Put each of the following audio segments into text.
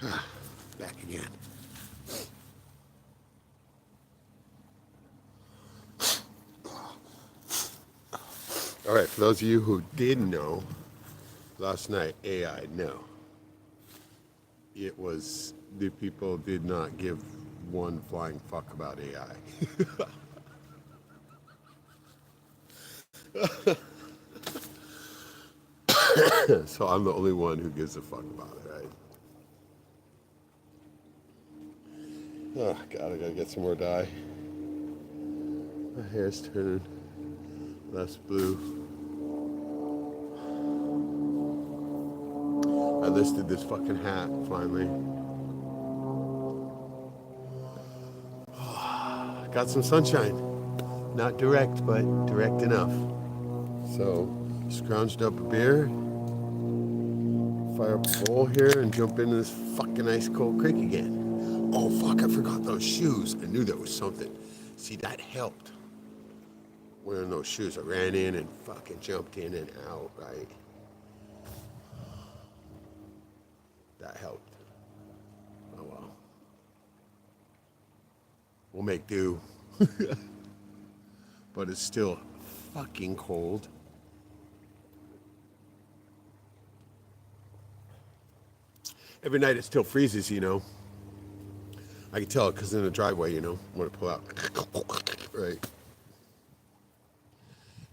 Back again. All right, for those of you who didn't know, last night AI, no. It was, the people did not give one flying fuck about AI. So I'm the only one who gives a fuck about it, right? Oh god, I gotta get some more dye. My hair's turning less blue. I listed this fucking hat finally. Got some sunshine. Not direct, but direct enough. So, scrounged up a beer, fire up a bowl here, and jump into this fucking ice cold creek again. Oh fuck, I forgot those shoes. I knew there was something. See, that helped. Wearing those shoes, I ran in and fucking jumped in and out, right? That helped. Oh well. We'll make do. But it's still fucking cold. Every night it still freezes, you know. I can tell it because in the driveway, you know, when I pull out, right?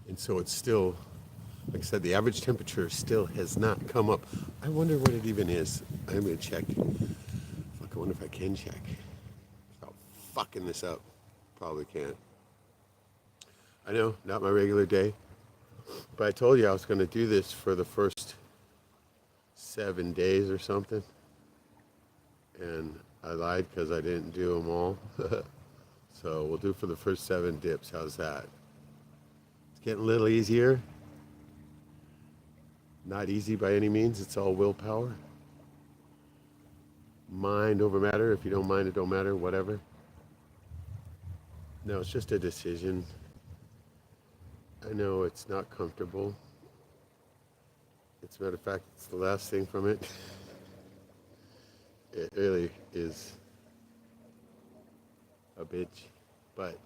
And so it's still, like I said, the average temperature still has not come up. I wonder what it even is. I'm gonna check. Fuck, I wonder if I can check. Without fucking this up. Probably can't. I know, not my regular day. But I told you I was gonna do this for the first 7 days or something. And I lied because I didn't do them all. So we'll do for the first 7 dips. How's that? It's getting a little easier. Not easy by any means. It's all willpower. Mind over matter. If you don't mind, it don't matter. Whatever. No, it's just a decision. I know it's not comfortable. As a matter of fact, it's the last thing from it. It really is a bitch, but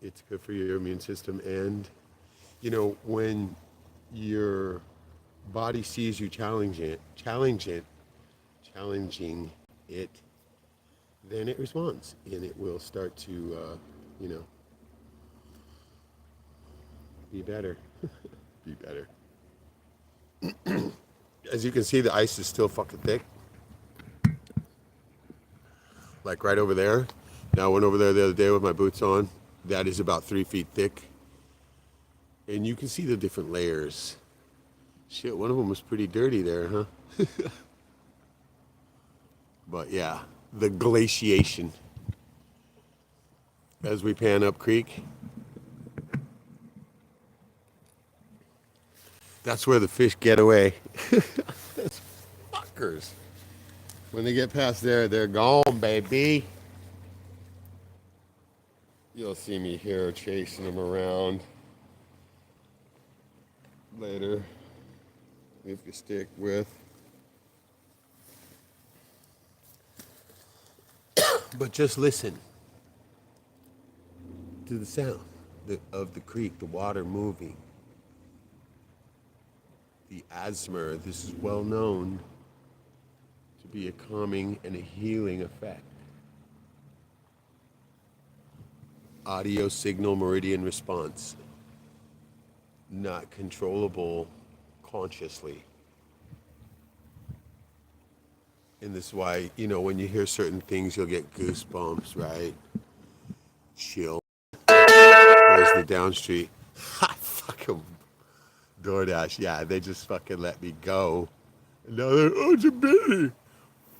it's good for your immune system. And, you know, when your body sees you challenging it, then it responds and it will start to, you know, be better. Be better. As you can see, the ice is still fucking thick. Like right over there. Now I went over there the other day with my boots on. That is about 3 feet thick. And you can see the different layers. Shit, one of them was pretty dirty there, huh? But yeah, the glaciation. As we pan up creek. That's where the fish get away. Those fuckers. When they get past there, they're gone, baby. You'll see me here chasing them around later if you stick with. But just listen to the sound of the creek, the water moving. The asthma, this is well known to be a calming and a healing effect. Audio signal meridian response, not controllable consciously. And this is why, you know, when you hear certain things, you'll get goosebumps, right? Chill. There's the down street. Ha, fuck 'em. DoorDash, yeah, they just fucking let me go. And now they're, oh, it's a baby.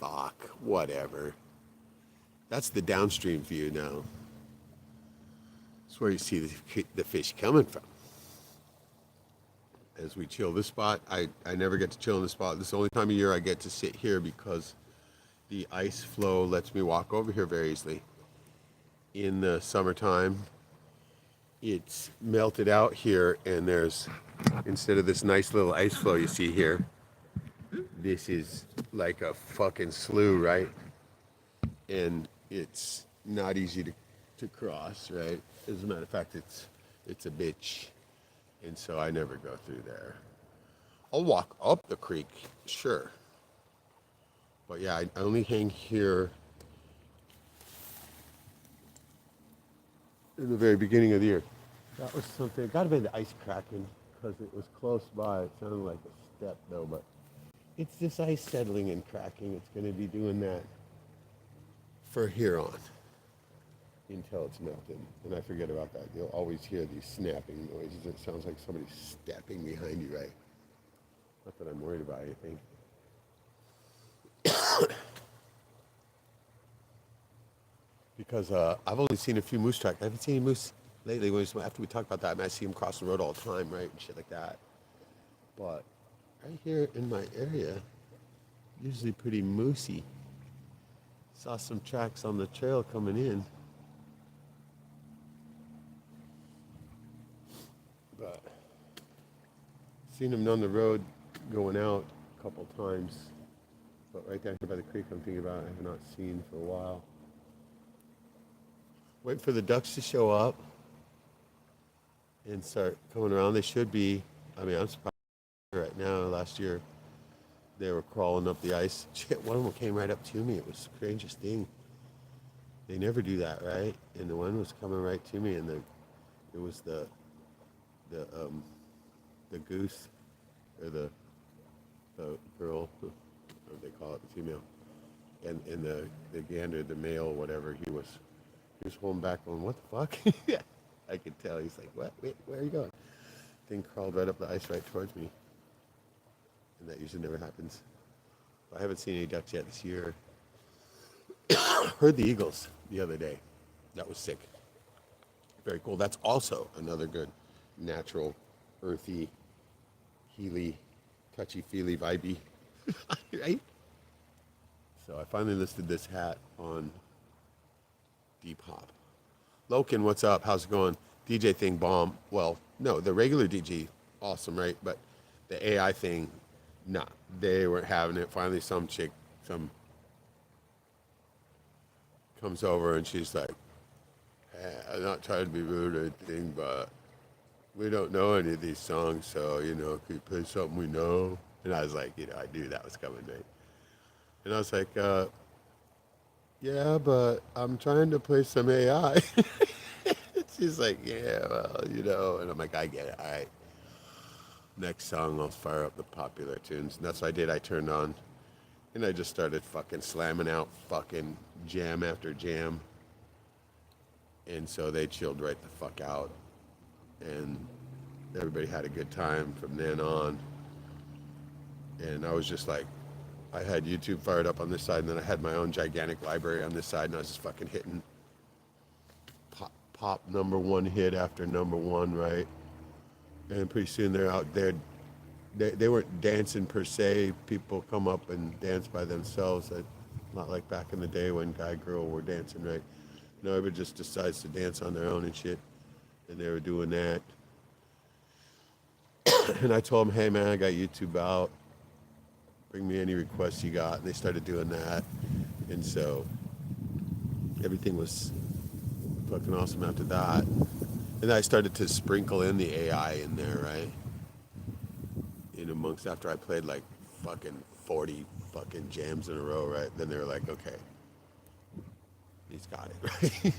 Fuck, whatever. That's the downstream view now. That's where you see the fish coming from. As we chill this spot, I never get to chill in this spot. This is the only time of year I get to sit here because the ice flow lets me walk over here very easily. In the summertime, it's melted out here and there's, instead of this nice little ice flow you see here, this is like a fucking slough, right? And it's not easy to cross, right? As a matter of fact, it's a bitch, and so I never go through there. I'll walk up the creek, sure, but yeah, I only hang here in the very beginning of the year. That was something. It got to be the ice cracking because it was close by. It sounded like a step though, but it's this ice settling and cracking. It's going to be doing that for here on until it's melted. And I forget about that. You'll always hear these snapping noises. It sounds like somebody's stepping behind you, right? Not that I'm worried about anything. Because I've only seen a few moose tracks. I haven't seen any moose lately. After we talk about that, I mean, I see them crossing the road all the time, right, and shit like that. But right here in my area, usually pretty moosey. Saw some tracks on the trail coming in. But seen them on the road going out a couple times. But right down here by the creek, I'm thinking about, I have not seen for a while. Wait for the ducks to show up and start coming around. They should be. I mean, I'm surprised right now. Last year, they were crawling up the ice. Shit, one of them came right up to me. It was the strangest thing. They never do that, right? And the one was coming right to me, and it was the goose, or the girl, or they call it the female, and the gander, the male, whatever, he was holding back going, what the fuck? Yeah, I could tell. He's like, what? Wait, where are you going? Thing crawled right up the ice right towards me. And that usually never happens. I haven't seen any ducks yet this year. Heard the eagles the other day. That was sick. Very cool. That's also another good natural, earthy, healy, touchy-feely, vibey, right? So I finally listed this hat on Deep Hop. Loken, what's up? How's it going? DJ thing, bomb. Well, no, the regular DJ, awesome, right? But the AI thing, nah, they weren't having it. Finally, some chick, comes over and she's like, I'm not trying to be rude or anything, but we don't know any of these songs, so, you know, could you play something we know? And I was like, you know, I knew that was coming, right? And I was like, yeah, but I'm trying to play some AI. She's like, yeah, well, you know. And I'm like, I get it. All right. Next song, I'll fire up the popular tunes. And that's what I did. I turned on, and I just started fucking slamming out fucking jam after jam. And so they chilled right the fuck out. And everybody had a good time from then on. And I was just like, I had YouTube fired up on this side, and then I had my own gigantic library on this side, and I was just fucking hitting pop number one hit after number one, right? And pretty soon they're out there. They weren't dancing per se. People come up and dance by themselves. Not like back in the day when guy girl were dancing, right? No, everybody just decides to dance on their own and shit. And they were doing that. And I told them, hey man, I got YouTube out. Bring me any requests you got. And they started doing that. And so everything was fucking awesome after that. And I started to sprinkle in the AI in there, right? In amongst, after I played like fucking 40 fucking jams in a row, right? Then they were like, okay, he's got it, right?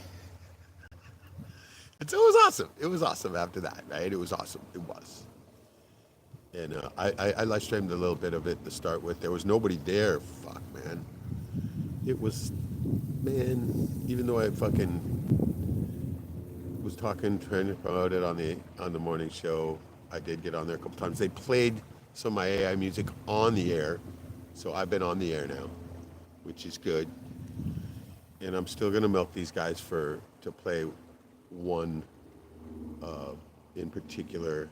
And so it was awesome. It was awesome after that, right? It was awesome. It was. And I live streamed a little bit of it to start with. There was nobody there. Fuck, man. It was, man, even though I fucking was talking, trying to promote it on the morning show, I did get on there a couple times. They played some of my AI music on the air. So I've been on the air now, which is good. And I'm still going to milk these guys to play one in particular.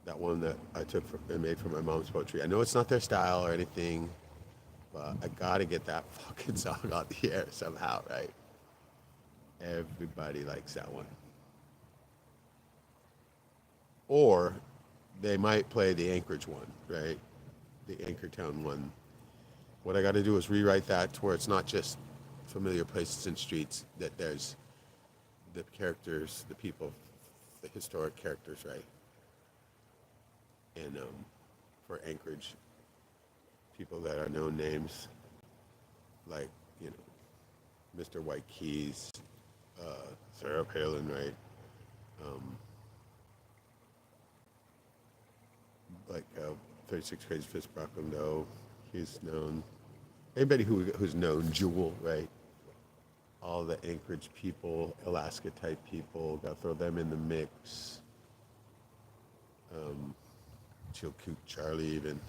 That one that I took and made for my mom's poetry. I know it's not their style or anything, but I gotta get that fucking song on the air somehow, right? Everybody likes that one. Or they might play the Anchorage one, right? the Anchortown one. What I got to do is rewrite that to where it's not just familiar places and streets, that there's the characters, the people, the historic characters, right? And for Anchorage, people that are known names, like, you know, Mr. White Keys, Sarah Palin, right? Um, like 36 Crazy Fish Brockwindow, he's known. Anybody who's known, Jewel, right? All the Anchorage people, Alaska type people, got to throw them in the mix. Chilkoot Charlie, even.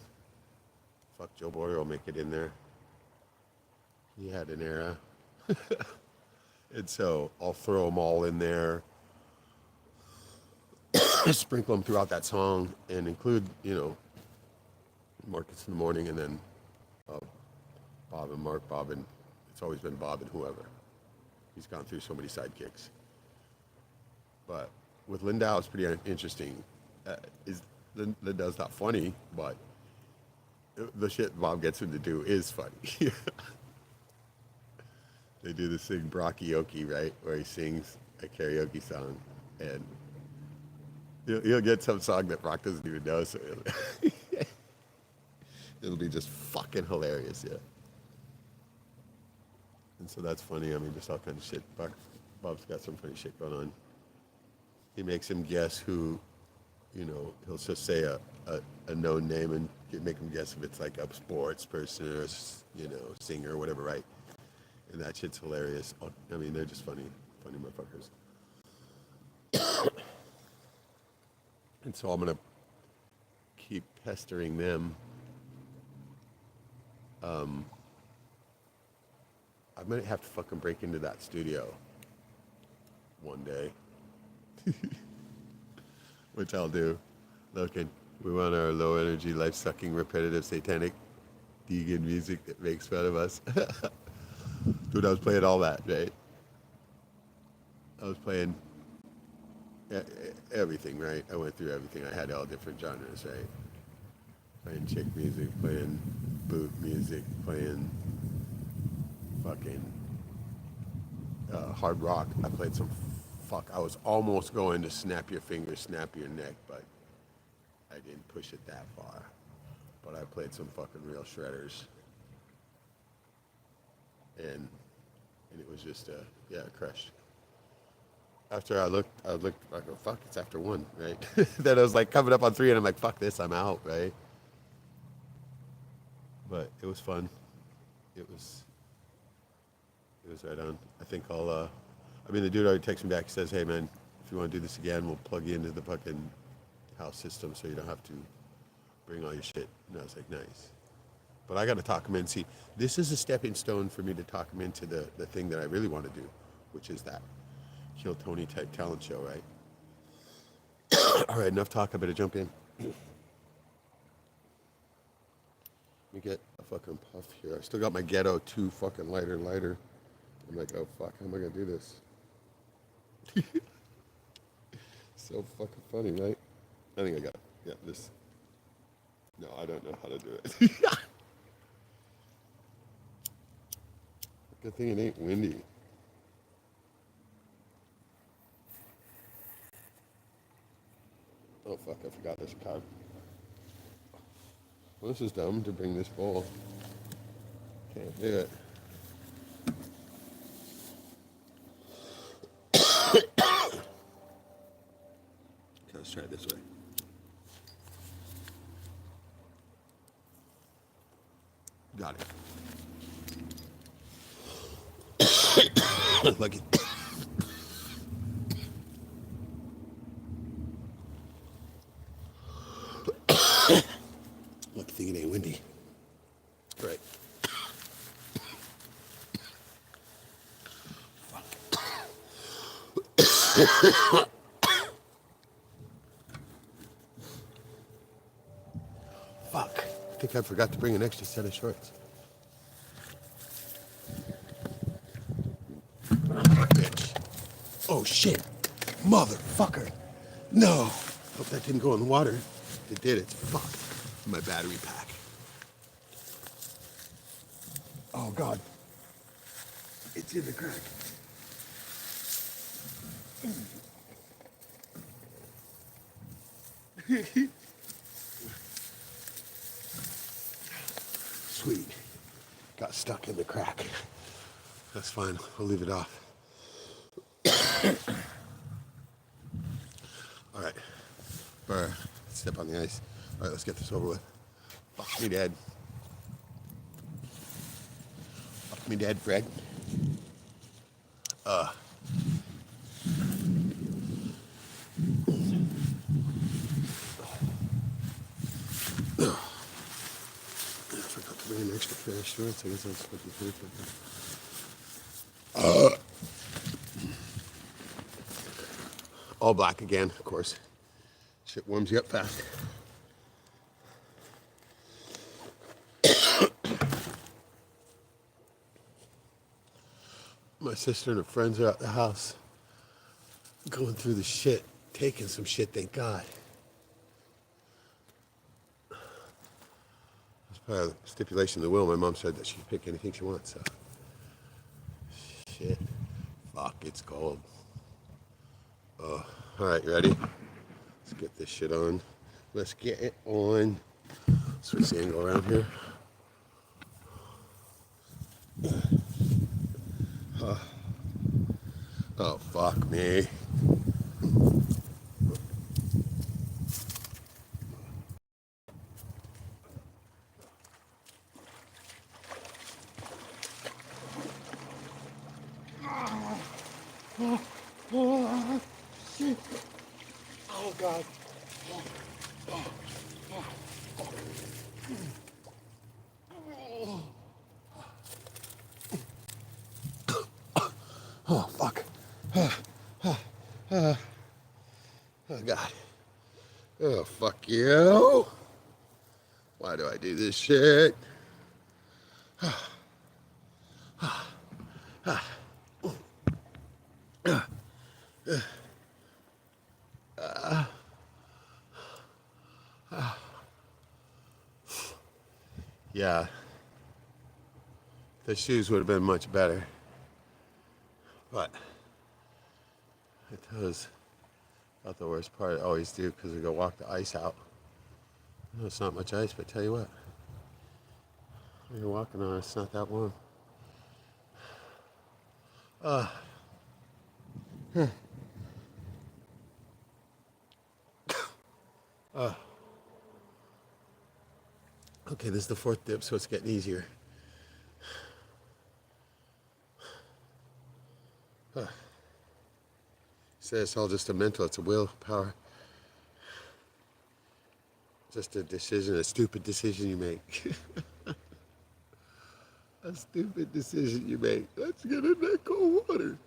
Fuck, Joe Border will make it in there. He had an era. And so I'll throw them all in there, sprinkle them throughout that song, and include, you know, Marcus in the Morning, and then Bob and Mark, Bob and, it's always been Bob and whoever. He's gone through so many sidekicks. But with Lindau, it's pretty interesting. Lindau's not funny, but the shit Bob gets him to do is funny. They do the sing Brockie-Okie, right? Where he sings a karaoke song. And he'll get some song that Brock doesn't even know, so it'll be just fucking hilarious, yeah. And so that's funny. I mean, just all kinds of shit. Bob's got some funny shit going on. He makes him guess who, you know, he'll just say a known name and make him guess if it's like a sports person or, you know, singer or whatever, right? And that shit's hilarious. I mean, they're just funny motherfuckers. And so I'm going to keep pestering them. I might have to fucking break into that studio one day. Which I'll do. Looking, we want our low energy, life sucking, repetitive, satanic, Deegan music that makes fun of us. Dude, I was playing all that, right? I was playing everything, right? I went through everything. I had all different genres, right? Playing chick music, playing boot music, playing fucking hard rock. I played some I was almost going to Snap Your Fingers, Snap Your Neck, but I didn't push it that far. But I played some fucking real shredders. And it was just, crushed. After I looked, I go, fuck, it's after 1, right? Then I was like coming up on 3, and I'm like, fuck this, I'm out, right? But it was fun. It was right on. I think the dude already texted me back, says, hey man, if you want to do this again, we'll plug you into the fucking house system so you don't have to bring all your shit. And I was like, nice. But I got to talk him in. See, this is a stepping stone for me to talk him into the thing that I really want to do, which is that Kill Tony type talent show, right? All right, enough talk. I better jump in. Let me get a fucking puff here. I still got my Ghetto 2 fucking lighter. I'm like, oh fuck, how am I going to do this? So fucking funny, right? I think I got it. Yeah, this. No, I don't know how to do it. Good thing it ain't windy. Oh fuck, I forgot this card. Well, this is dumb to bring this bowl. Can't do it. Okay, let's try it this way. Got it. Look it. Lucky thing it ain't windy. Right. Fuck. I think I forgot to bring an extra set of shorts. Bitch. Oh shit. Motherfucker. No. Hope that didn't go in the water. It did. It's fucked. My battery pack. Oh God. It's in the crack. Sweet. Got stuck in the crack. That's fine. We'll leave it off. All right. Burr. Step on the ice. All right, let's get this over with. Fuck me dead. Fuck me dead, Fred. I forgot to bring an extra pair of shorts. I guess I was supposed to finish with that. All black again, of course. Shit warms you up fast. My sister and her friends are at the house going through the shit, taking some shit, thank God. As part of the stipulation of the will, my mom said that she could pick anything she wants, so. Shit. Fuck, it's cold. Oh, alright, you ready? Let's get this shit on. Let's get it on. Switch the angle around here. Oh, fuck me. Oh, shit. Oh, God. Oh, fuck. Oh, God. Oh, fuck you. Why do I do this shit? Yeah. The shoes would have been much better. But the toes, not the worst part. I always do because we go walk the ice out. No, it's not much ice, but tell you what, when you're walking on it, it's not that warm. Okay, this is the fourth dip, so it's getting easier. So it's all just a mental, it's a willpower. Just a decision, a stupid decision you make. A stupid decision you make. Let's get in that cold water.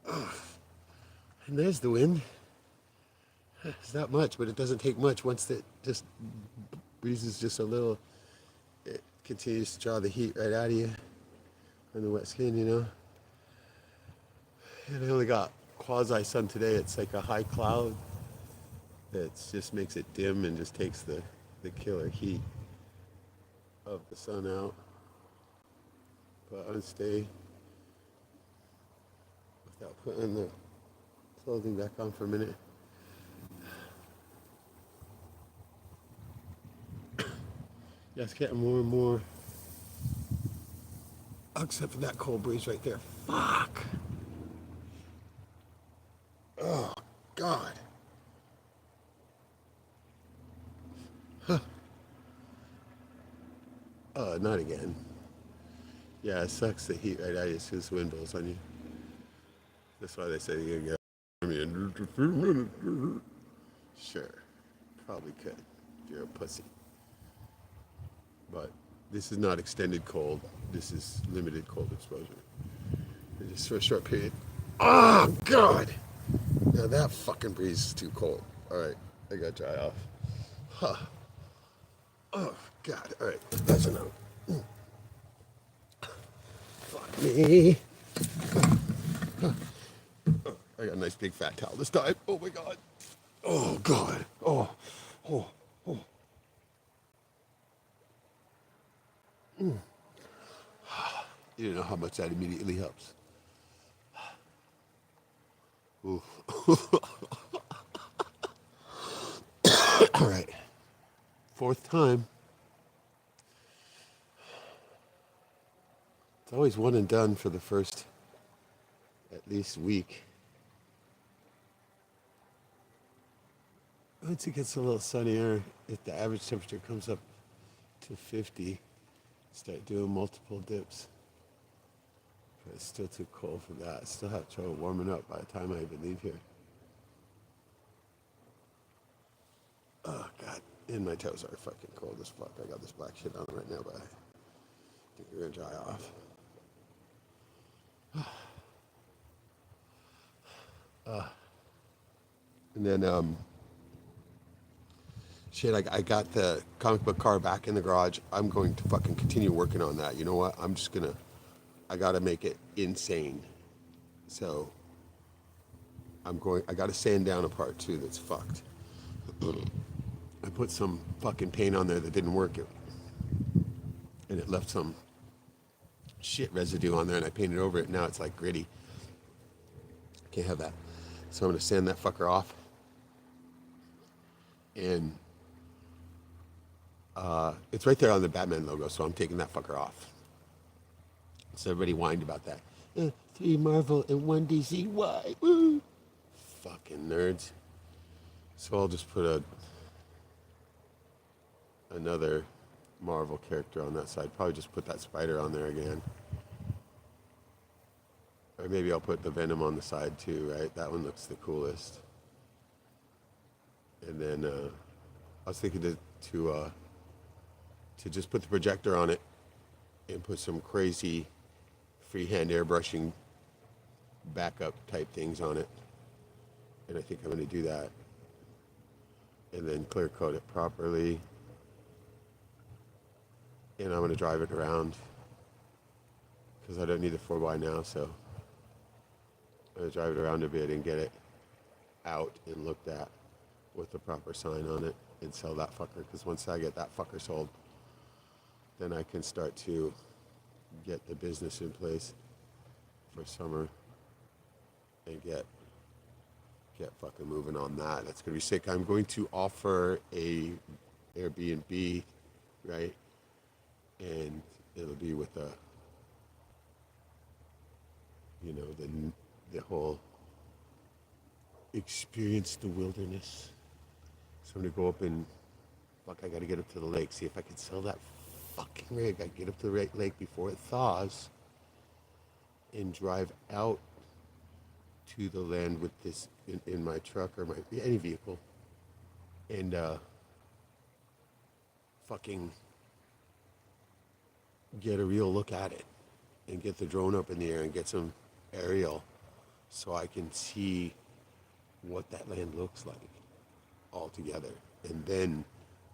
And there's the wind. It's not much, but it doesn't take much. Once it just breezes just a little, it continues to draw the heat right out of you on the wet skin, you know. And I only got quasi-sun today. It's like a high cloud that just makes it dim and just takes the killer heat of the sun out. But I'm gonna stay without putting the clothing back on for a minute. Yeah, it's getting more and more. Except for that cold breeze right there. Fuck. Oh, God. Huh. Not again. Yeah, it sucks the heat right out of you as soon as the wind blows on you. That's why they say you're gonna get me in just a few minutes. Sure, probably could if you're a pussy. But this is not extended cold. This is limited cold exposure. It's just for a short period. Oh, God! Now that fucking breeze is too cold. Alright, I gotta dry off. Huh. Oh, God. Alright, that's enough. Fuck me. Oh, I got a nice big fat towel this time. Oh, my God. Oh, God. Oh. You don't know how much that immediately helps. Ooh. All right. Fourth time. It's always one and done for the first at least week. Once it gets a little sunnier, if the average temperature comes up to 50, start doing multiple dips. But it's still too cold for that. I still have trouble warming up by the time I even leave here. Oh, God. And my toes are fucking cold as fuck. I got this black shit on right now, but I think they're going to dry off. And then, shit, I got the comic book car back in the garage. I'm going to fucking continue working on that. You know what? I got to make it insane. So, I got to sand down a part too that's fucked. I put some fucking paint on there that didn't work. And it left some shit residue on there, and I painted over it. Now it's like gritty. Can't have that. So I'm going to sand that fucker off. And it's right there on the Batman logo, so I'm taking that fucker off. So everybody whined about that. 3 Marvel and 1 DC. Why? Woo! Fucking nerds. So I'll just put another Marvel character on that side. Probably just put that Spider on there again. Or maybe I'll put the Venom on the side too, right? That one looks the coolest. And then I was thinking to just put the projector on it and put some crazy freehand airbrushing backup type things on it. And I think I'm going to do that. And then clear coat it properly. And I'm going to drive it around because I don't need the 4x now, so I'm going to drive it around a bit and get it out and looked at with the proper sign on it and sell that fucker, because once I get that fucker sold, then I can start to get the business in place for summer and get fucking moving on that. That's going to be sick. I'm going to offer a Airbnb, right? And it'll be with the whole experience the wilderness. So I'm gonna go up and I gotta get up to the lake, see if I can sell that fucking rig. I get up to the lake before it thaws and drive out to the land with this in my truck or any vehicle, and fucking get a real look at it and get the drone up in the air and get some aerial so I can see what that land looks like all together, and then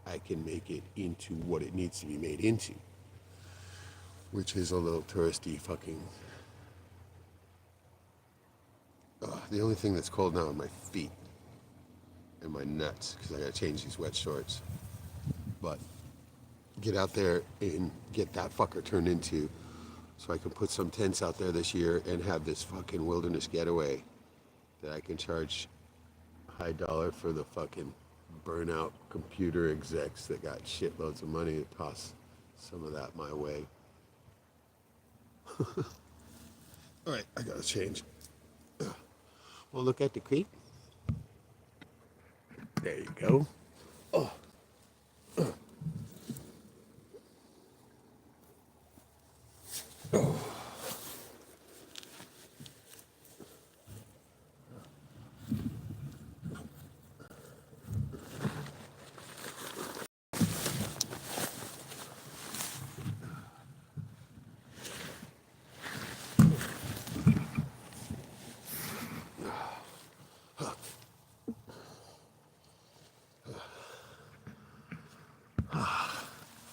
I can make it into what it needs to be made into, which is a little touristy fucking the only thing that's cold now are my feet and my nuts, because I gotta change these wet shorts. But get out there and get that fucker turned into, so I can put some tents out there this year and have this fucking wilderness getaway that I can charge high dollar for the fucking burnout computer execs that got shitloads of money to toss some of that my way. All right, I gotta change. Well, look at the creek. There you go. Oh. Oh.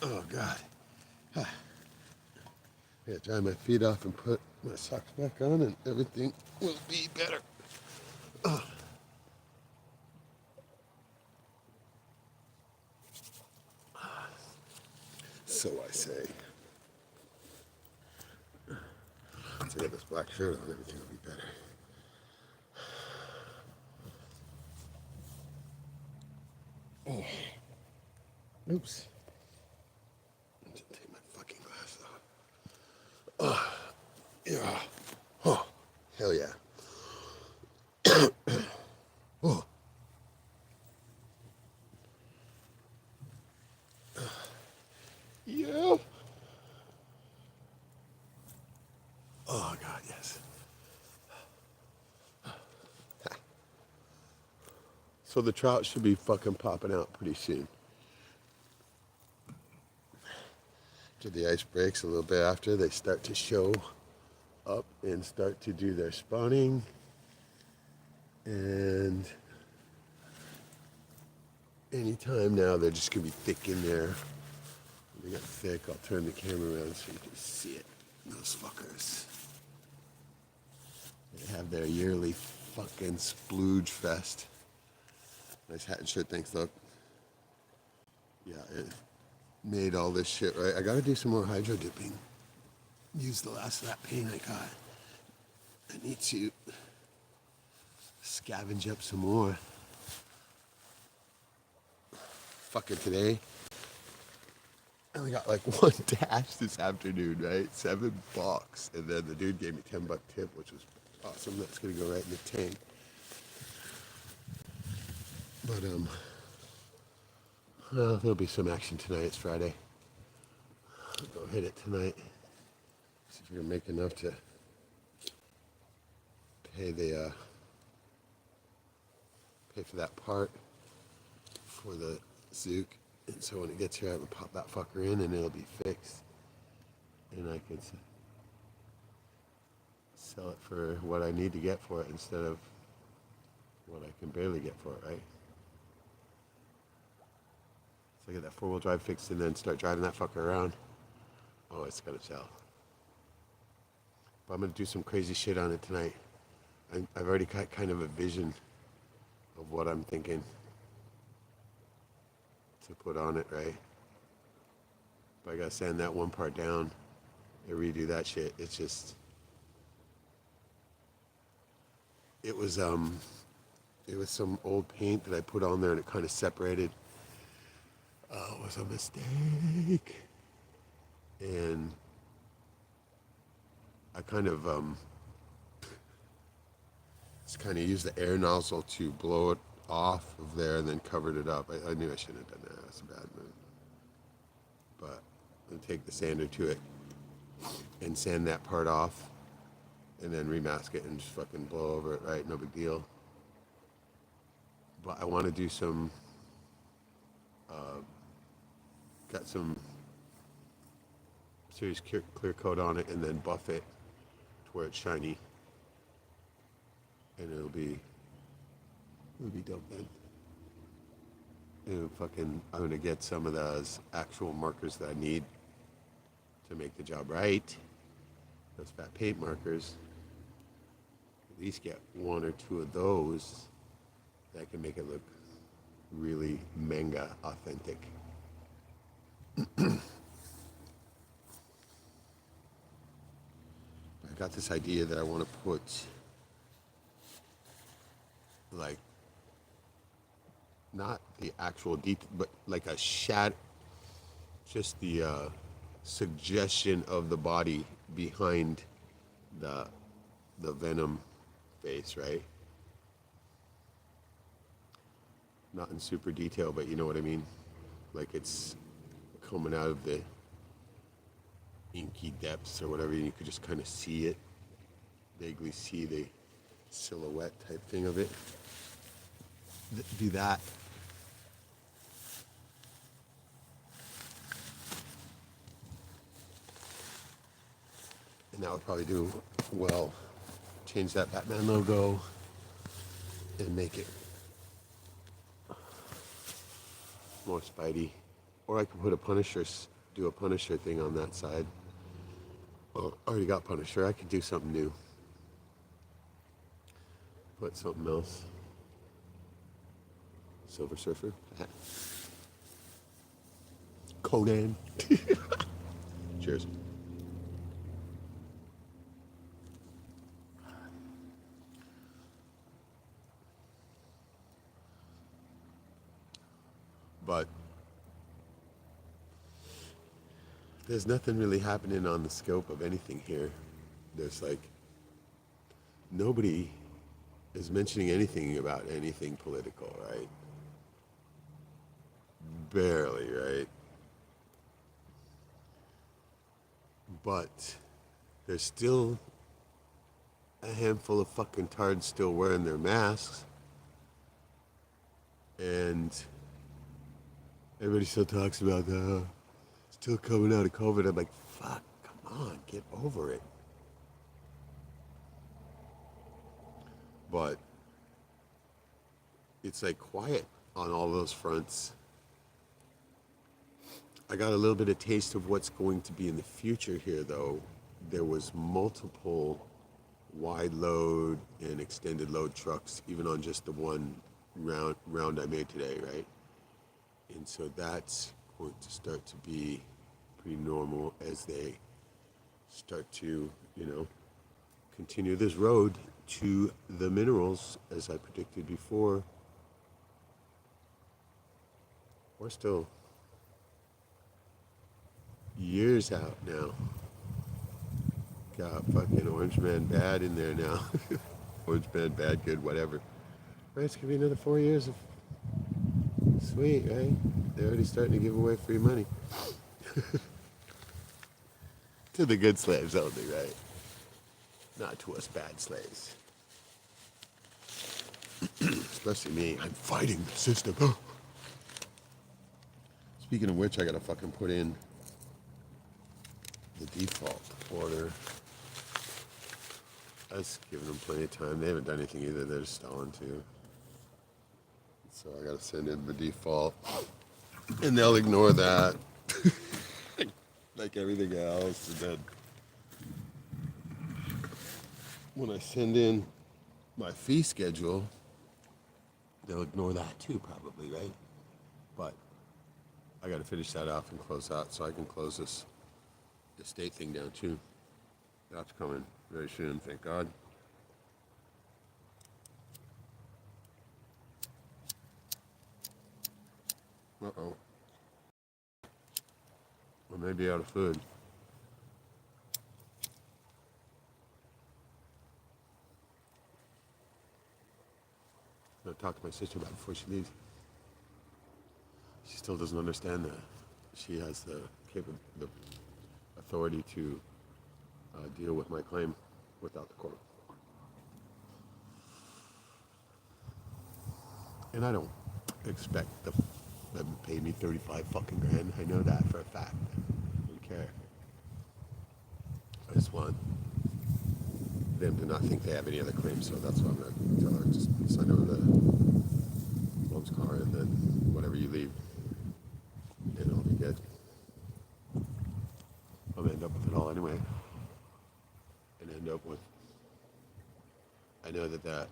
Oh, God. I gotta dry my feet off and put my socks back on, and everything will be better. So I say. once I get this black shirt on, everything will be better. Oops. Just take my fucking glasses off. Yeah. Oh, hell yeah. Oh. Yeah. Oh, God, yes. So the trout should be fucking popping out pretty soon. After the ice breaks a little bit after, they start to show up and start to do their spawning. And anytime now, they're just going to be thick in there. When they get thick, I'll turn the camera around so you can see it. Those fuckers. They have their yearly fucking splooge fest. Nice hat and shirt, thanks, look. Yeah, it made all this shit, right? I gotta do some more hydro dipping. Use the last of that paint I got. I need to scavenge up some more. Fucking today, I only got like one dash this afternoon, right? $7. And then the dude gave me $10 tip, which was awesome. That's gonna go right in the tank. But well, there'll be some action tonight. It's Friday. I'll go hit it tonight. See if we can make enough to pay the pay for that part for the Zook. And so when it gets here, I can pop that fucker in, and it'll be fixed. And I can sell it for what I need to get for it instead of what I can barely get for it, right? So I get that four-wheel drive fixed and then start driving that fucker around. Oh, it's gonna sell. But I'm gonna do some crazy shit on it tonight. I've already got kind of a vision of what I'm thinking to put on it, right? But I gotta sand that one part down and redo that shit. It's just, it was some old paint that I put on there and it kind of separated. It was a mistake. And I kind of just kind of used the air nozzle to blow it off of there and then covered it up. I knew I shouldn't have done that. That's a bad move. But I'll take the sander to it and sand that part off and then remask it and just fucking blow over it, right? No big deal. But I want to do some, got some serious clear coat on it and then buff it to where it's shiny. And it'll be dope then. And fucking, I'm gonna get some of those actual markers that I need to make the job right. Those fat paint markers. At least get one or two of those that can make it look really manga authentic. I got this idea that I want to put like not the actual detail, but like a shadow, just the suggestion of the body behind the venom face, right? Not in super detail, but you know what I mean? Like it's coming out of the inky depths or whatever, and you could just kind of see it, vaguely see the silhouette type thing of it. Do that. And that would probably do well. Change that Batman logo and make it more Spidey. Or I could put a Punisher, do a Punisher thing on that side. Well, I already got Punisher. I could do something new. Put something else. Silver Surfer. Conan. Cheers. there's nothing really happening on the scope of anything here. There's like nobody is mentioning anything about anything political, right? Barely, right? But there's still a handful of fucking tards still wearing their masks, and everybody still talks about still coming out of COVID. I'm like, fuck, come on, get over it. But it's like quiet on all those fronts. I got a little bit of taste of what's going to be in the future here, though. There was multiple wide load and extended load trucks, even on just the one round I made today, right? And so that's going to start to be pretty normal as they start to, continue this road to the minerals, as I predicted before. We're still years out now. Got fucking Orange Man Bad in there now. Orange Man Bad, good, whatever. Right, it's gonna be another 4 years of sweet, right? They're already starting to give away free money. To the good slaves only, right? Not to us bad slaves. Especially me. I'm fighting the system. Speaking of which, I gotta fucking put in the default order. I was giving them plenty of time. They haven't done anything either. They're just stalling too. So I gotta send in the default, and they'll ignore that, like everything else. And then when I send in my fee schedule, they'll ignore that too, probably, right? But I gotta finish that off and close out so I can close this estate thing down too. That's coming very soon, thank God. Uh-oh. I may be out of food. I'll talk to my sister about it before she leaves. She still doesn't understand that. She has the authority to deal with my claim without the court. And I don't expect them to pay me 35 fucking grand. I know that for a fact. I don't care. I just want them to not think they have any other claims, so that's what I'm going to tell her. Just sign over the mom's car, and then whatever you leave, and it'll be good. I'll end up with it all anyway. And end up with, I know that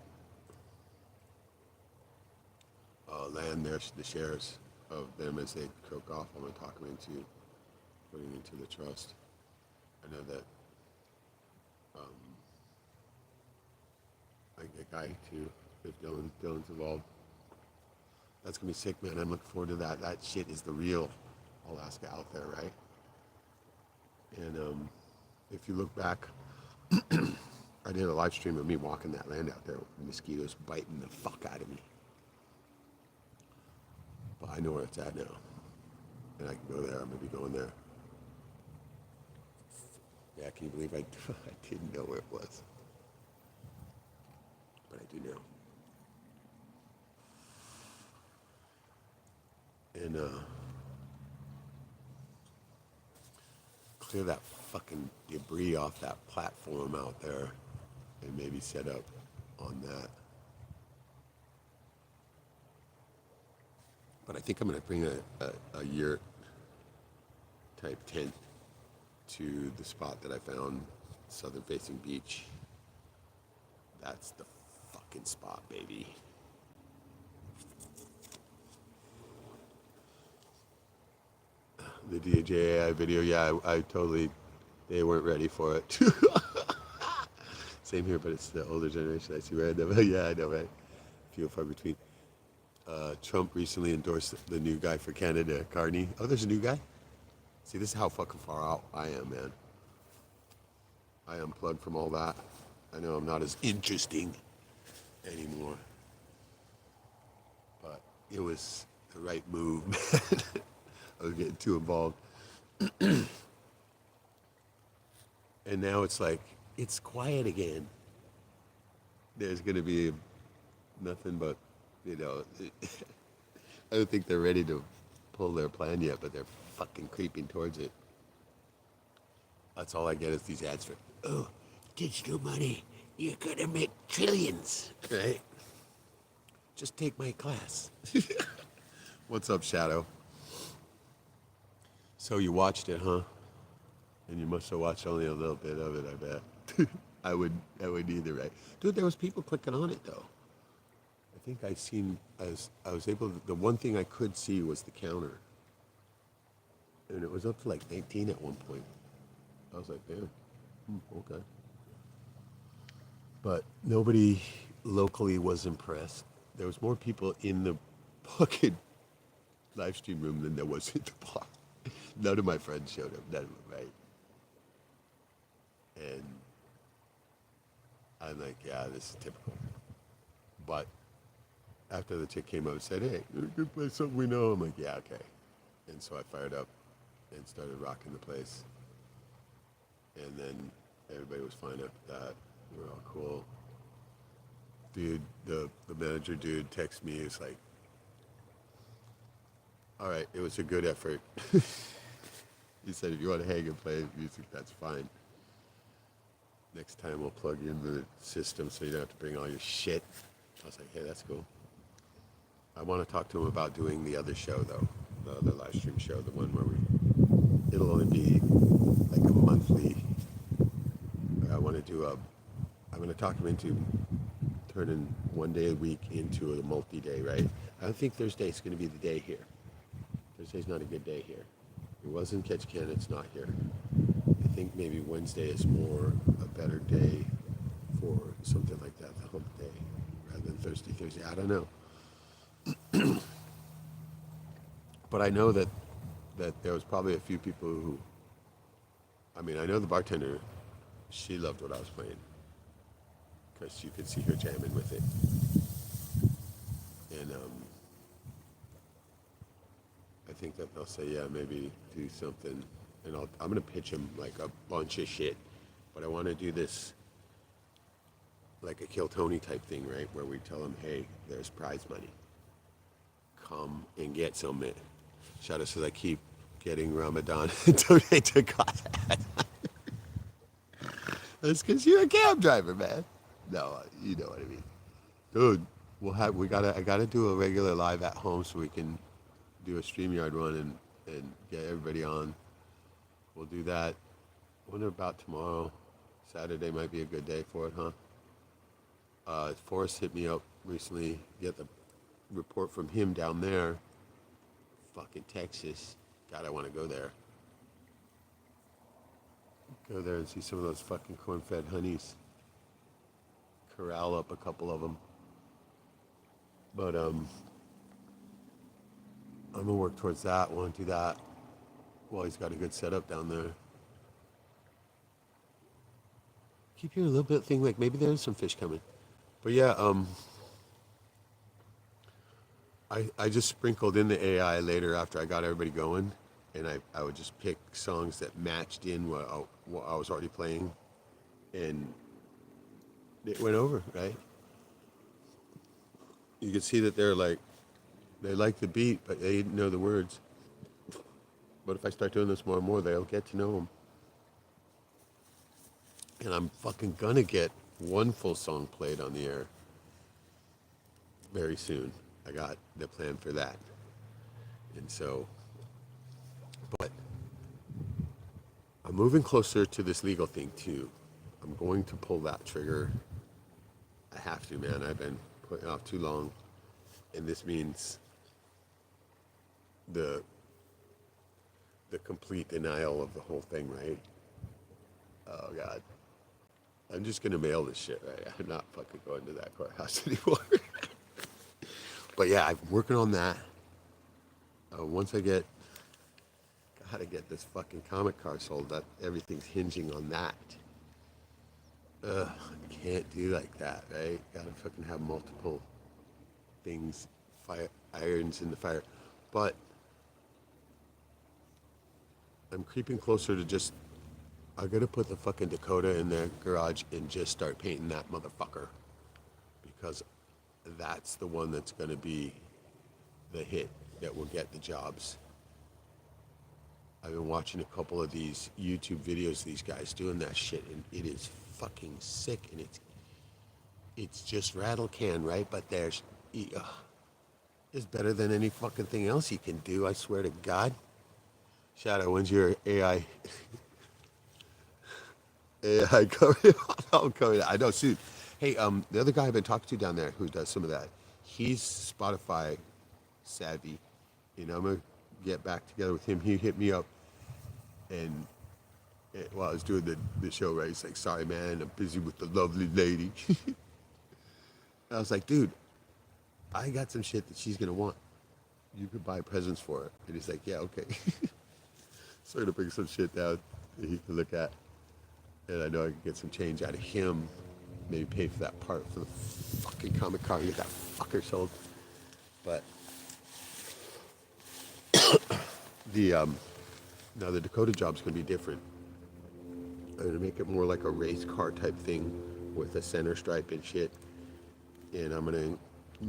land there, the shares of them as they croak off, I'm going to talk them into putting into the trust. I know that I can get Guy too, if Dylan's involved. That's going to be sick, man. I'm looking forward to that. That shit is the real Alaska out there, right? And if you look back, I did a live stream of me walking that land out there with mosquitoes biting the fuck out of me. But I know where it's at now. And I can go there. I'm going to be going there. Yeah, can you believe I didn't know where it was? But I do now. And clear that fucking debris off that platform out there and maybe set up on that. But I think I'm going to bring a yurt type tent to the spot that I found, southern facing beach. That's the fucking spot, baby. The DJI video, yeah, I totally, they weren't ready for it. Same here, but it's the older generation. I see random. Yeah, I know, right? Few and far between. Trump recently endorsed the new guy for Canada, Carney. Oh, there's a new guy? See, this is how fucking far out I am, man. I unplugged from all that. I know I'm not as interesting anymore. But it was the right move, man. I was getting too involved. And now it's like, it's quiet again. There's going to be nothing but, you know, I don't think they're ready to pull their plan yet, but they're fucking creeping towards it. That's all I get is these ads for, oh, digital money, you're going to make trillions, right? Just take my class. What's up, Shadow? So you watched it, huh? And you must have watched only a little bit of it, I bet. I would either, right? Dude, there was people clicking on it, though. I think I was able to, the one thing I could see was the counter. And it was up to like 19 at one point. I was like, damn, okay. But nobody locally was impressed. There was more people in the fucking live stream room than there was in the bar. None of my friends showed up, none of them, right? And I'm like, yeah, this is typical. But after the chick came up and said, hey, you could play something we know. I'm like, yeah, okay. And so I fired up and started rocking the place. And then everybody was fine after that. We were all cool. Dude, the manager dude texted me. He's like, all right, it was a good effort. He said, if you want to hang and play music, that's fine. Next time we'll plug you into the system so you don't have to bring all your shit. I was like, hey, that's cool. I want to talk to him about doing the other show, though. The other live stream show, the one where it'll only be like a monthly. I want to do I'm going to talk him into turning one day a week into a multi-day, right? I don't think Thursday's going to be the day here. Thursday's not a good day here. It wasn't Ketchikan, it's not here. I think maybe Wednesday is more a better day for something like that, the hump day, rather than Thursday. I don't know. But I know that there was probably a few people who, I mean, I know the bartender, she loved what I was playing because you could see her jamming with it. And I think that they'll say, yeah, maybe do something. And I'm going to pitch them like a bunch of shit. But I want to do this like a Kill Tony type thing, right? Where we tell them, hey, there's prize money. Come and get some. Shadow says I keep getting Ramadan and donate to God. That's because you're a cab driver, man. No, you know what I mean. Dude, I gotta do a regular live at home so we can do a StreamYard run and get everybody on. We'll do that. I wonder about tomorrow. Saturday might be a good day for it, huh? Forrest hit me up recently. Get the report from him down there. Fucking Texas. God, I want to go there. Go there and see some of those fucking corn-fed honeys. Corral up a couple of them. But I'm gonna work towards that. Want to do that. Well, he's got a good setup down there. Keep hearing a little bit thing like maybe there's some fish coming. But yeah, I just sprinkled in the AI later after I got everybody going, and I would just pick songs that matched in what I was already playing, and it went over, right? You could see that they like the beat, but they didn't know the words. But if I start doing this more and more, they'll get to know them. And I'm fucking gonna get one full song played on the air very soon. I got the plan for that. And so, but I'm moving closer to this legal thing too. I'm going to pull that trigger. I have to, man. I've been putting it off too long. And this means the complete denial of the whole thing, right? Oh, God. I'm just going to mail this shit, right? I'm not fucking going to that courthouse anymore. But yeah, I'm working on that. Once I get, God, how to get this fucking comic car sold. That everything's hinging on that. Ugh, can't do like that, right? Gotta fucking have multiple things, fire irons in the fire. But I'm creeping closer to just, I gotta put the fucking Dakota in their garage and just start painting that motherfucker. Because that's the one that's gonna be the hit that will get the jobs. I've been watching a couple of these YouTube videos of these guys doing that shit, and it is fucking sick, and it's just rattle can, right? But it's better than any fucking thing else you can do, I swear to God. Shadow, when's your AI coming? I'm coming. I know, soon. Hey, the other guy I've been talking to down there who does some of that, he's Spotify savvy. You know, I'm gonna get back together with him. He hit me up, and while I was doing the show, right, he's like, "Sorry, man, I'm busy with the lovely lady." I was like, "Dude, I got some shit that she's gonna want. You could buy presents for her." And he's like, "Yeah, okay." So I'm gonna bring some shit down that he can look at, and I know I can get some change out of him. Maybe pay for that part for the fucking comic car and get that fucker sold. But now the Dakota job's gonna be different. I'm gonna make it more like a race car type thing with a center stripe and shit. And I'm gonna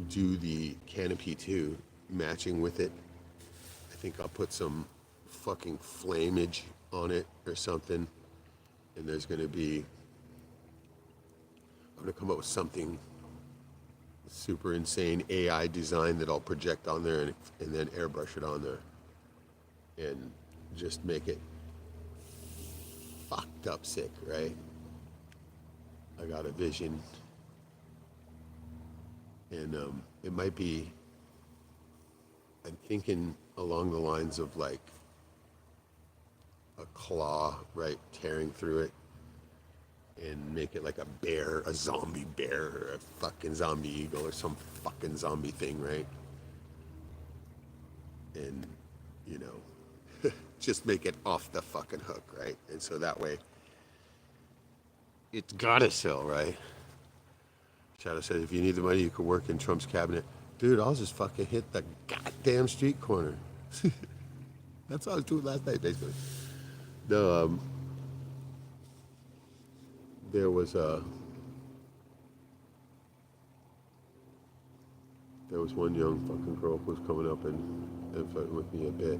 do the canopy too, matching with it. I think I'll put some fucking flameage on it or something. And there's gonna be, I'm gonna come up with something super insane AI design that I'll project on there and then airbrush it on there. And just make it fucked up sick, right? I got a vision. And it might be, I'm thinking along the lines of like a claw, right, tearing through it, and make it like a bear, a zombie bear, or a fucking zombie eagle, or some fucking zombie thing, right? And, you know, just make it off the fucking hook, right? And so that way, it's gotta sell, right? Shadow said, if you need the money, you could work in Trump's cabinet. Dude, I'll just fucking hit the goddamn street corner. That's what I was doing last night, basically. No, there was one young fucking girl who was coming up and flirting with me a bit.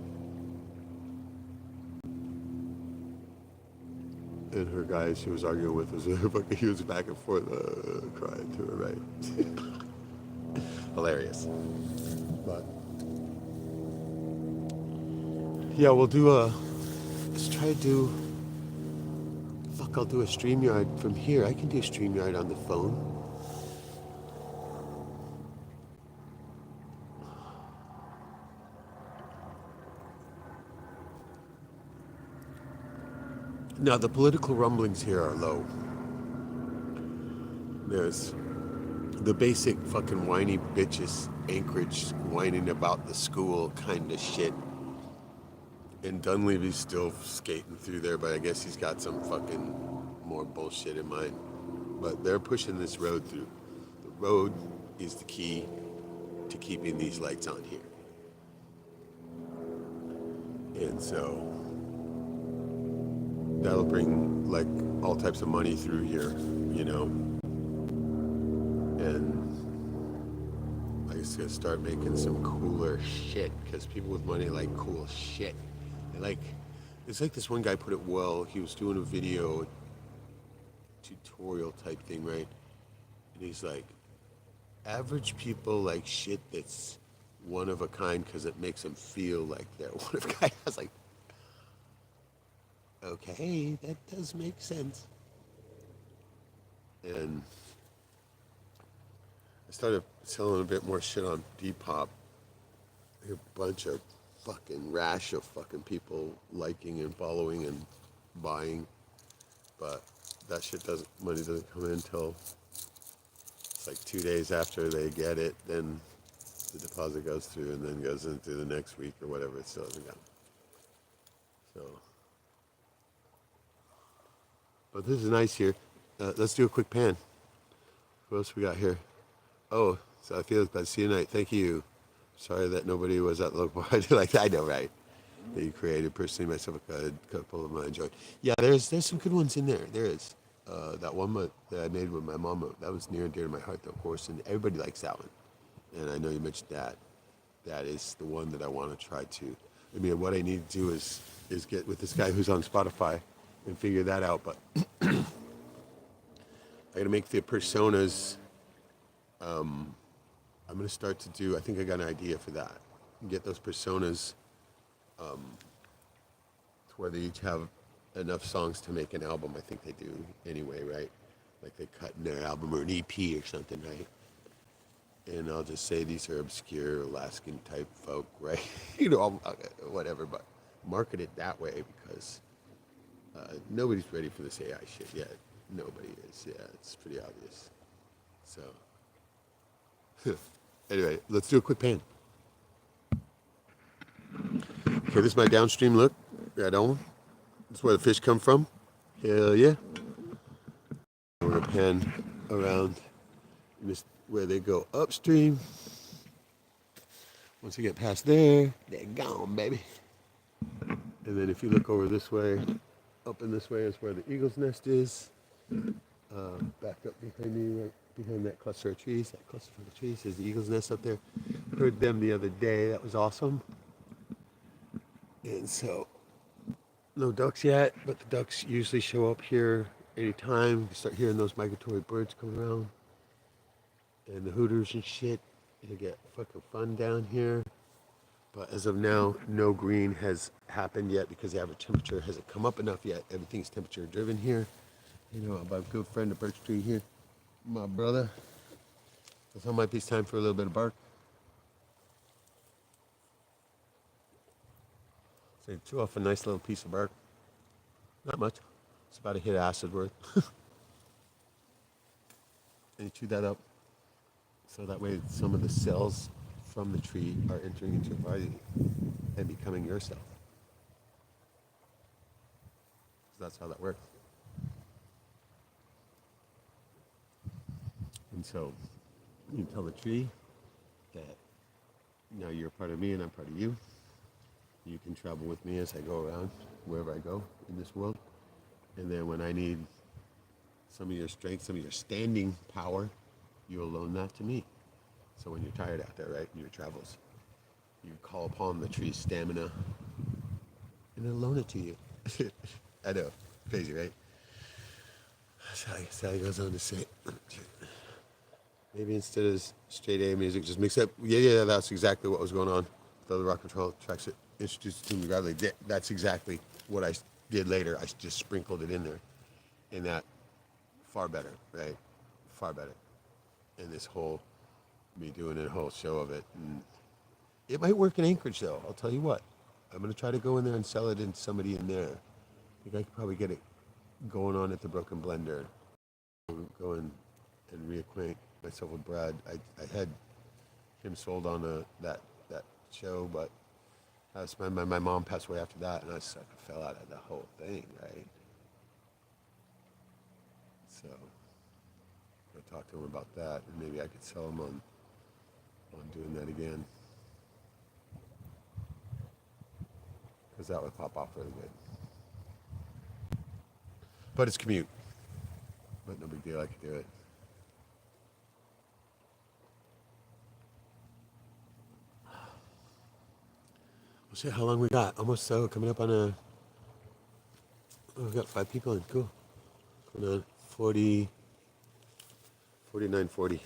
And her guy she was arguing with was fucking, he was back and forth crying to her, right? Hilarious. But yeah, we'll do let's try to do, I'll do a StreamYard from here. I can do StreamYard on the phone. Now, the political rumblings here are low. There's the basic fucking whiny bitches, Anchorage, whining about the school kind of shit. And Dunleavy's still skating through there, but I guess he's got some fucking more bullshit in mind. But they're pushing this road through. The road is the key to keeping these lights on here. And so that'll bring like all types of money through here, you know. And I just gotta start making some cooler shit, because people with money like cool shit. They like, it's like this one guy put it well. He was doing a video tutorial type thing, right? And he's like, average people like shit that's one of a kind because it makes them feel like they're one of a kind. I was like, okay, that does make sense. And I started selling a bit more shit on Depop. A bunch of fucking rash of fucking people liking and following and buying. But that shit money doesn't come in until it's like 2 days after they get it. Then the deposit goes through and then goes into the next week or whatever. It still hasn't gotten. So, but this is nice here. Let's do a quick pan. What else we got here? Oh, so I feel it's bad. See you tonight. Thank you. Sorry that nobody was at the local party like that. I know, right? That you created personally, myself, a couple of them I enjoyed. Yeah, there's some good ones in there. There is. That one that I made with my mama, that was near and dear to my heart, though, of course, and everybody likes that one. And I know you mentioned that. That is the one that I want to try to. I mean, what I need to do is get with this guy who's on Spotify and figure that out. But I got to make the personas. I'm going to start to do. I think I got an idea for that. Get those personas to where they each have enough songs to make an album. I think they do anyway, right? Like they cut in their album or an EP or something, right? And I'll just say these are obscure Alaskan type folk, right? You know, whatever, but market it that way because nobody's ready for this AI shit yet. Nobody is. Yeah, it's pretty obvious. So, anyway, let's do a quick pan. Okay, this is my downstream look. Right on. This is where the fish come from. Hell yeah. We're gonna pan around this where they go upstream. Once you get past there, they're gone, baby. And then if you look over this way, up in this way is where the eagle's nest is. Back up behind me, right behind that cluster of trees. That cluster of trees is the eagle's nest up there. Heard them the other day. That was awesome. And so, no ducks yet, but the ducks usually show up here anytime. You start hearing those migratory birds come around. And the hooters and shit. It'll get fucking fun down here. But as of now, no green has happened yet because the average temperature hasn't come up enough yet. Everything's temperature driven here. You know, my good friend, the birch tree here, my brother. I thought it might be time for a little bit of bark. So you chew off a nice little piece of bark. Not much. It's about a hit of acid worth. And you chew that up. So that way some of the cells from the tree are entering into your body and becoming your cell. So that's how that works. And so you tell the tree that now you're a part of me and I'm part of you. You can travel with me as I go around wherever I go in this world. And then when I need some of your strength, some of your standing power, you'll loan that to me. So when you're tired out there, right, in your travels, you call upon the tree's stamina and it'll loan it to you. I know, crazy, right? Sally goes on to say, maybe instead of straight A music, just mix up. Yeah, that's exactly what was going on with other rock control tracks that introduced to me gradually. That's exactly what I did later. I just sprinkled it in there. And that, far better, right? Far better. And this whole, me doing a whole show of it. And it might work in Anchorage, though. I'll tell you what. I'm going to try to go in there and sell it to somebody in there. I think I could probably get it going on at the Broken Blender. Go in and reacquaint myself with Brad. I had him sold on that show, but my mom passed away after that, and I just fell out of the whole thing, right? So I'll talk to him about that, and maybe I could sell him on doing that again, because that would pop off really good. But it's commute. But no big deal, I could do it. Well, shit, how long we got? Almost coming up on we got 5 people in, cool. Coming on 40, 49, 40.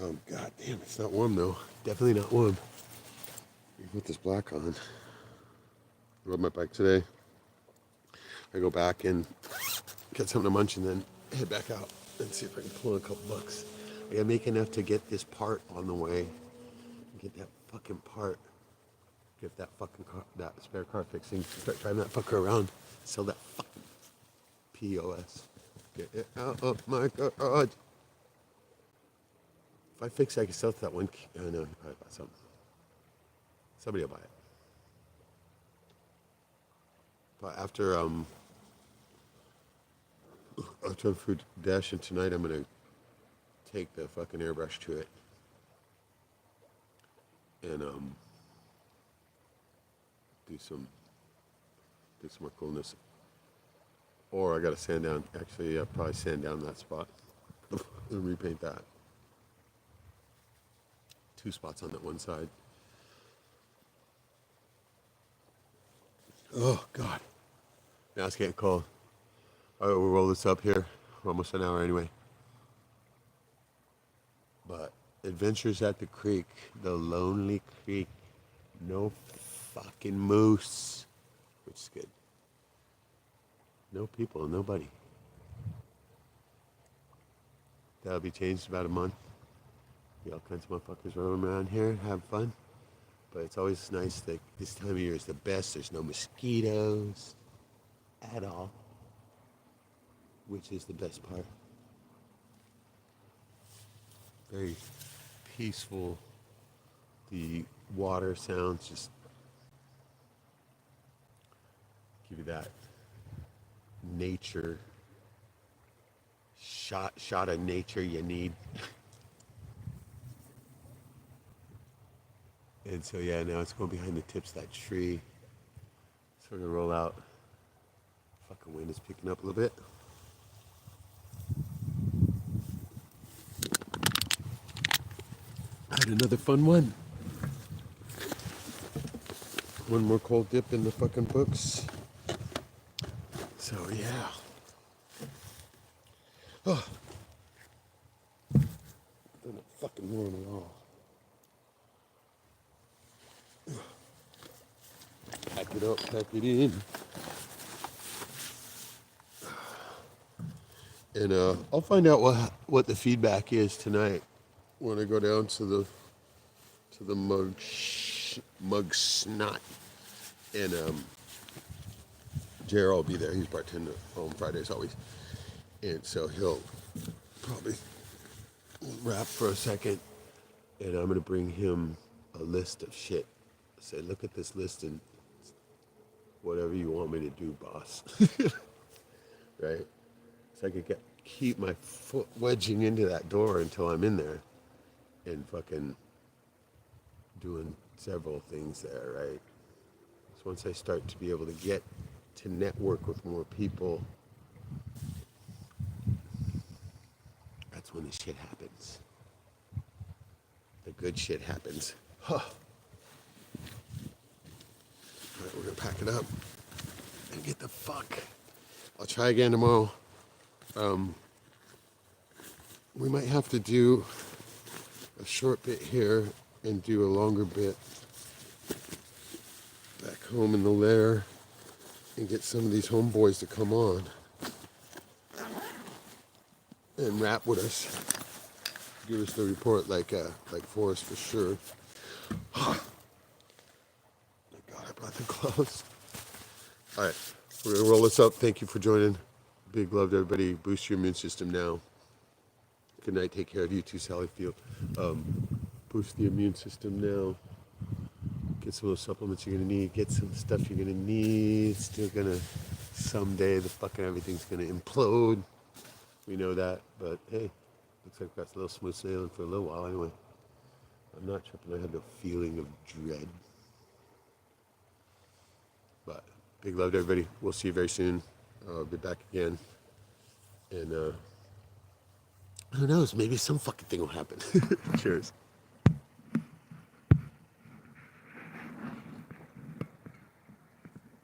Oh, god damn, it's not warm though. Definitely not warm. Let me put this black on. I rode my bike today. I go back and get something to munch and then head back out and see if I can pull a couple bucks. I gotta make enough to get this part on the way. Get that fucking part. Get that fucking car, that spare car fixing. Start driving that fucker around. Sell that fucking POS. Get it out of my garage. If I fix it, I can sell it to that one. I know, he probably bought something. Somebody will buy it. But after I'm food dashing tonight, I'm gonna take the fucking airbrush to it and do some more coolness. Or I gotta sand down. Actually, I'll probably sand down that spot and repaint that. 2 spots on that one side. Oh God, now it's getting cold. All right, we'll roll this up here. We're almost an hour anyway. But Adventures at the Creek, the lonely creek, no fucking moose, which is good. No people, nobody. That'll be changed in about a month. Be all kinds of motherfuckers roaming around here, have fun. But it's always nice that this time of year is the best. There's no mosquitoes at all, which is the best part. Very peaceful. The water sounds just give you that nature shot of nature you need. And so yeah, now it's going behind the tips of that tree. So we're gonna roll out. Fucking wind is picking up a little bit. I had another fun one. One more cold dip in the fucking books. So yeah. Oh. They're not fucking warm at all. Pack it up, pack it in. And I'll find out what the feedback is tonight when I go down to the mug snot. And Jer will be there. He's bartending on Fridays always. And so he'll probably rap for a second. And I'm going to bring him a list of shit. Say, look at this list and whatever you want me to do, boss. Right? So I could keep my foot wedging into that door until I'm in there and fucking doing several things there, right? So once I start to be able to get to network with more people, that's when the shit happens. The good shit happens. Huh. All right, we're gonna pack it up and get the fuck. I'll try again tomorrow. We might have to do a short bit here and do a longer bit back home in the lair and get some of these homeboys to come on and rap with us. Give us the report like Forrest for sure. My God, I brought the gloves. All right, we're gonna roll this up. Thank you for joining. Big love to everybody. Boost your immune system now. Good night. Take care of you too, Sally Field. Boost the immune system now. Get some of those supplements you're gonna need. Get some stuff you're gonna need. Still gonna someday the fucking everything's gonna implode. We know that, but hey, looks like that's a little smooth sailing for a little while anyway. I'm not tripping. I had no feeling of dread. But big love to everybody. We'll see you very soon. I'll be back again. And who knows? Maybe some fucking thing will happen. Cheers.